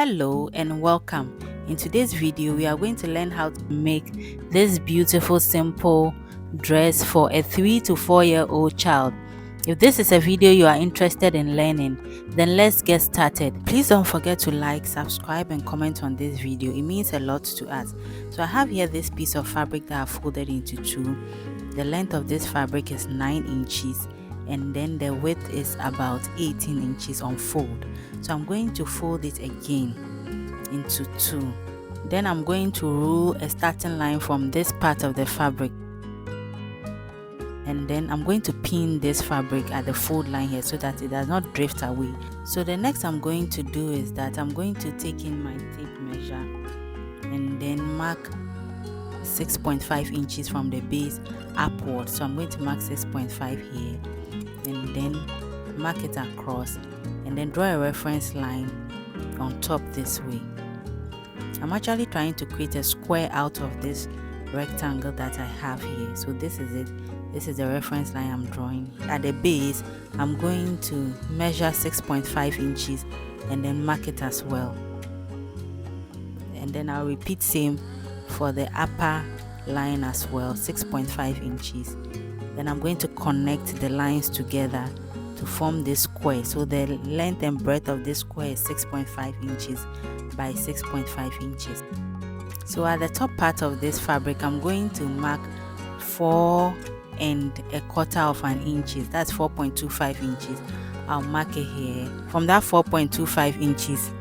Hello and welcome. In today's video we are going to learn how to make this beautiful simple dress for a 3 to 4-year-old child. If this is a video you are interested in learning, then let's get started. Please don't forget to like, subscribe and comment on this video. It means a lot to us. So I have here this piece of fabric that I've folded into two. The length of this fabric is 9 inches and then the width is about 18 inches on fold. So I'm going to fold it again into two. Then I'm going to rule a starting line from this part of the fabric, and then I'm going to pin this fabric at the fold line here so that it does not drift away. So the next I'm going to do is that I'm going to take in my tape measure and then mark 6.5 inches from the base upward. So I'm going to mark 6.5 here and then mark it across and then draw a reference line on top this way. I'm actually trying to create a square out of this rectangle that I have here. So this is it. This is the reference line I'm drawing. At the base, I'm going to measure 6.5 inches and then mark it as well. And then I'll repeat same for the upper line as well, 6.5 inches. Then I'm going to connect the lines together to form this square. So the length and breadth of this square is 6.5 inches by 6.5 inches. So at the top part of this fabric, I'm going to mark 4.25 inches. That's 4.25 inches. I'll mark it here. From that 4.25 inches,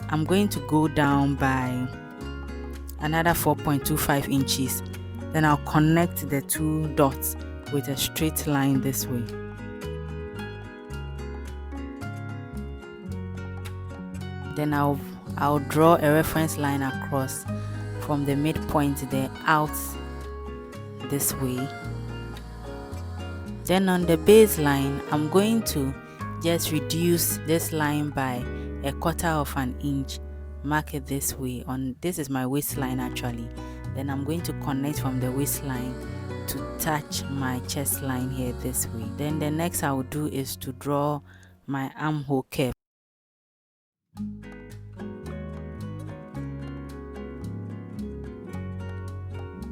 I'm going to go down by another 4.25 inches. Then I'll connect the two dots with a straight line this way. Then I'll draw a reference line across from the midpoint there out this way. Then on the baseline, I'm going to just reduce this line by 1/4 inch. Mark it this way. This is my waistline actually. Then I'm going to connect from the waistline to touch my chest line here this way. Then the next I will do is to draw my armhole curve.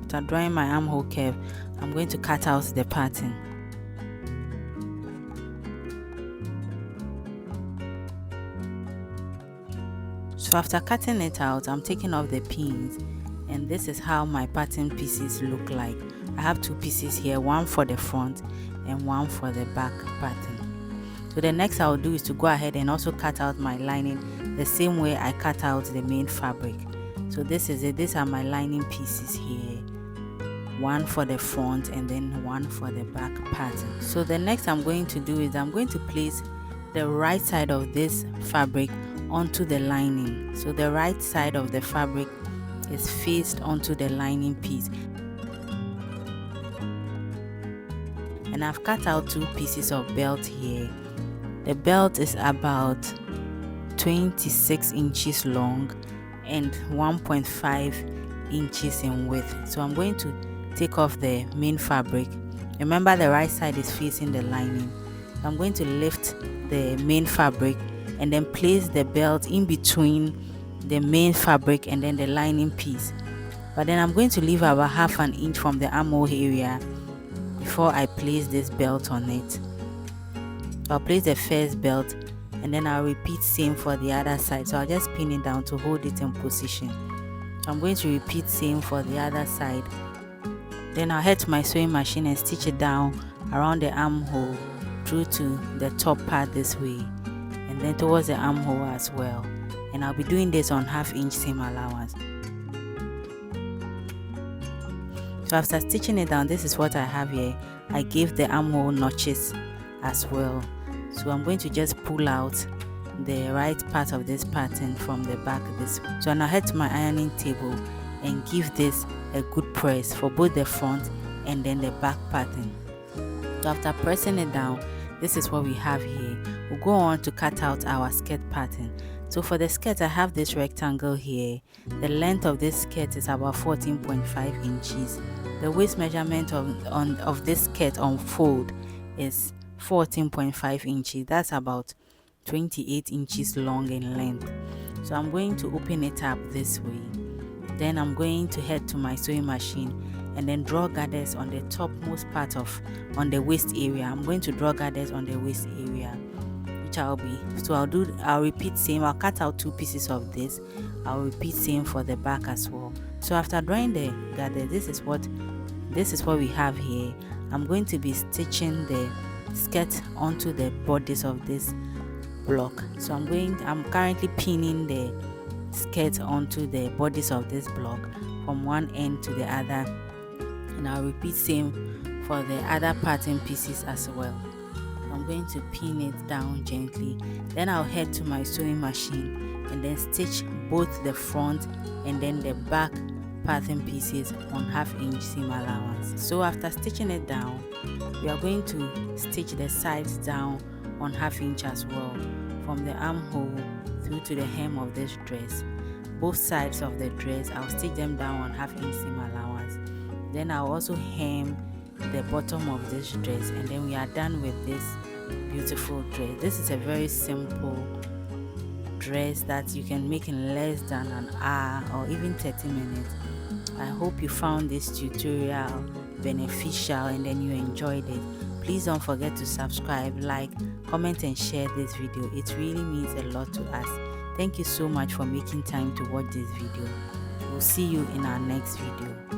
After drawing my armhole curve, I'm going to cut out the pattern. So after cutting it out, I'm taking off the pins, and this is how my pattern pieces look like. I have two pieces here, one for the front and one for the back pattern. So the next I'll do is to go ahead and also cut out my lining the same way I cut out the main fabric. So this is it. These are my lining pieces here, one for the front and then one for the back pattern. So the next I'm going to do is I'm going to place the right side of this fabric onto the lining. So the right side of the fabric is faced onto the lining piece, and I've cut out two pieces of belt here. The belt is about 26 inches long and 1.5 inches in width. So I'm going to take off the main fabric. Remember, the right side is facing the lining. I'm going to lift the main fabric and then place the belt in between the main fabric and then the lining piece. But then I'm going to leave about 1/2 inch from the armhole area before I place this belt on it. I'll place the first belt and then I'll repeat same for the other side. So I'll just pin it down to hold it in position. So I'm going to repeat same for the other side. Then I'll head to my sewing machine and stitch it down around the armhole through to the top part this way, and then towards the armhole as well. And I'll be doing this on 1/2 inch seam allowance. So after stitching it down, this is what I have here. I gave the armhole notches as well. So I'm going to just pull out the right part of this pattern from the back this way. So I'll head to my ironing table and give this a good press for both the front and then the back pattern. So after pressing it down, this is what we have here. We'll go on to cut out our skirt pattern. So for the skirt, I have this rectangle here. The length of this skirt is about 14.5 inches. The waist measurement of this skirt on fold is 14.5 inches. That's about 28 inches long in length. So I'm going to open it up this way. Then I'm going to head to my sewing machine and then draw gathers on the topmost part on the waist area. I'm going to draw gathers on the waist area, which I'll repeat same. I'll cut out 2 pieces of this. I'll repeat same for the back as well. So after drawing the gather, this is what we have here. I'm going to be stitching the skirt onto the bodice of this block. So I'm currently pinning the skirt onto the bodice of this block from one end to the other, and I'll repeat same for the other pattern pieces as well. I'm going to pin it down gently. Then I'll head to my sewing machine and then stitch both the front and then the back pattern pieces on 1/2 inch seam allowance. So after stitching it down, we are going to stitch the sides down on 1/2 inch as well, from the armhole through to the hem of this dress. Both sides of the dress, I'll stitch them down on 1/2 inch seam allowance. Then I'll also hem the bottom of this dress, and then we are done with this beautiful dress. This is a very simple dress that you can make in less than an hour or even 30 minutes. I hope you found this tutorial beneficial and then you enjoyed it. Please don't forget to subscribe, like, comment and share this video. It really means a lot to us. Thank you so much for making time to watch this video. We'll see you in our next video.